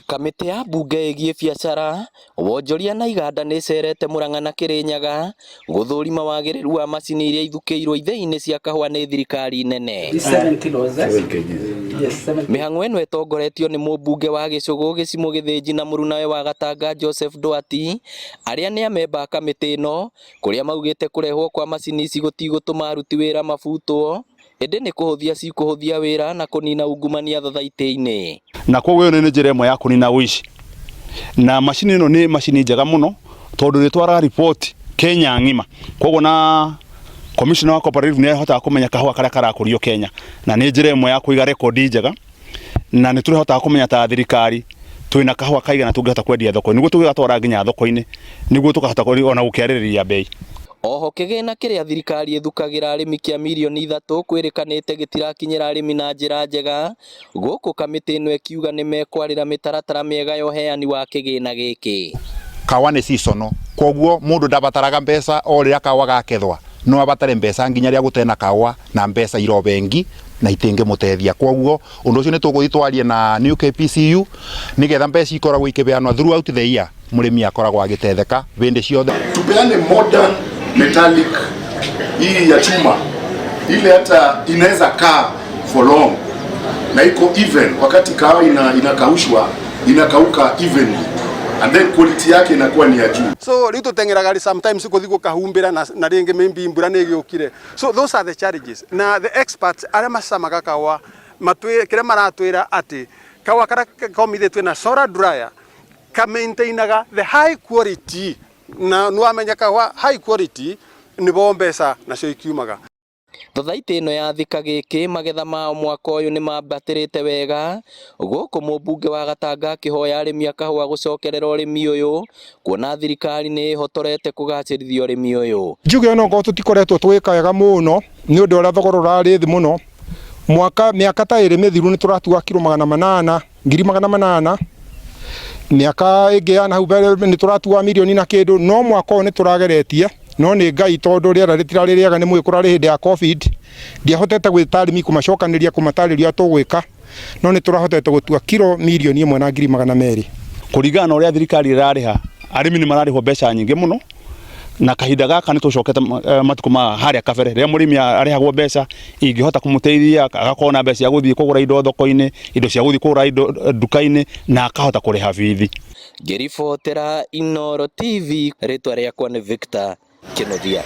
Kamĩtĩ ya mbunge ĩgiĩ biacara, wonjoria na iganda nĩ ĩcerete Murang'a na Kirinyaga gũthũrima wagĩrĩru wa macini iria ithukĩirwo ithĩi-inĩ cia kahũa nĩ thirikari nene. Mĩhang'o ĩno ĩtongoretio nĩ mũmbunge wa Gĩcũgũ Gĩcimũ Gĩthĩnji na Mũrunawe wa Gatanga Joseph Ndwati, arĩa nĩ amemba a kamĩtĩ ĩno, kũrĩa maugĩte kũrehwo kwa macini ici gũtigũtũma aruti wĩra mabutwo, ĩndĩ nĩ kũhũthia cikũhũthia wĩra na kũnina ungumania thathaitĩ-inĩ. Na koguo nĩ njĩra ĩmwe ya kũnina ũici. Na macini ĩno nĩ macini njega mũno tondũ nĩ twara report Kenya ng'ima. Koguo na commissioner wa cooperative nĩ ahotaga kũmenya kahũa karĩa karakũrio Kenya. Na nĩ njĩra ĩmwe ya kũiga rekondi njega. Na nĩ tũhotaga kũmenya ta thirikari twĩna kahũa kaigana tũngĩhota kwendia thoko. Nĩguo tũgatwara nginya thoko-inĩ. Nĩguo tũkahota ona gũkĩarĩrĩria bei. Oho kĩgĩna kĩrĩa thirikari ĩthukagĩra arĩmi kĩa mirioni 3 kwĩrĩkanĩte gĩtirakinyĩra arĩmi na njĩra njega, gũkũ kamĩtĩ ĩno ĩkiuga nĩ mekwarĩra mĩtaratara mĩega ya ũheani wa kĩgĩna gĩkĩ. Kahũa nĩ seasonal, koguo mũndũ ndabataraga mbeca o rĩrĩa kahũa gakethwa, no abatare mbeca nginya rĩrĩa gũtena kahũa na mbeca iro bengi na itingĩmũteithia. Koguo ũndũ ũcio nĩ tũgũthiĩ twarie na New KPCU nĩgetha mbeca ikoragwo ikĩbeanwo throughout the year, mũrĩmi akoragwo agĩtetheka hĩndĩ ciothe. Tupeane modern metallic hii ya chuma ile hata inaweza kaa for long na iko even, wakati kahawa inakaushwa inakauka evenly and then quality yake inakuwa ni ya juu. So rĩu tũteng'eraga sometimes kuthi gukahumbira na ringi maybe mbura nĩ ĩgĩũkire. So those are the challenges. Na the experts arĩa macamaga kahũa kĩrĩa maratwĩra atĩ kahũa karĩa komithĩtwe na solar dryer ka maintainaga the high quality, na nuamenya kahũa high quality nĩbo mbeca nacio ikiumaga. Thathaitĩ ĩno ya thika gĩkĩ magetha mao mwaka ũyũ nĩ mambatĩrĩte wega, gũkũ mũmbunge wa Gatanga akĩhoya arĩmi a kahũa gũcokerera ũrĩmi ũyũ, kuona thirikari nĩ ĩhotorete kũgacĩrithia ũrĩmi ũyũ. Njuge no ngo tũtikoretwo twĩka wega mũno nĩ ũndũ ũrĩa thogora ũrarĩ thĩ mũno. Mĩaka ta ĩrĩ mĩthiru nĩ tũratua kilo 800 mĩaka ĩngĩ ya nahau mbere nĩ tũratua mirioni na kĩndũ, no mwaka ũyũ nĩ tũrageretie, no nĩ Ngai tondũ rĩera rĩtirarĩ rĩega, nĩ mũĩ kũrarĩ hĩndĩ ya COVID, ndiahotete gwĩta arĩmi kũmacokanĩria kũmatarĩria tũgwĩka, no nĩ tũrahotete gũtua kilo mirioni 1.200. Kũringana na ũrĩa thirikari ĩrarĩha, arĩmi nĩ mararĩhwo mbeca nyingĩ mũno, na kahinda gaka nĩ tũcokete matukũ ma harĩa kabere rĩrĩa mũrĩmi arĩhagwo mbeca ingĩhota kũmũteithia, agakorwo na mbeca cia gũthiĩ kũgũra indo thoko-inĩ, indo cia gũthiĩ kũgũra indo nduka-inĩ, na akahota kũrĩha bithi. Ngĩribotera Inooro TV, rĩtwa rĩakwa nĩ Victor Kĩnuthia.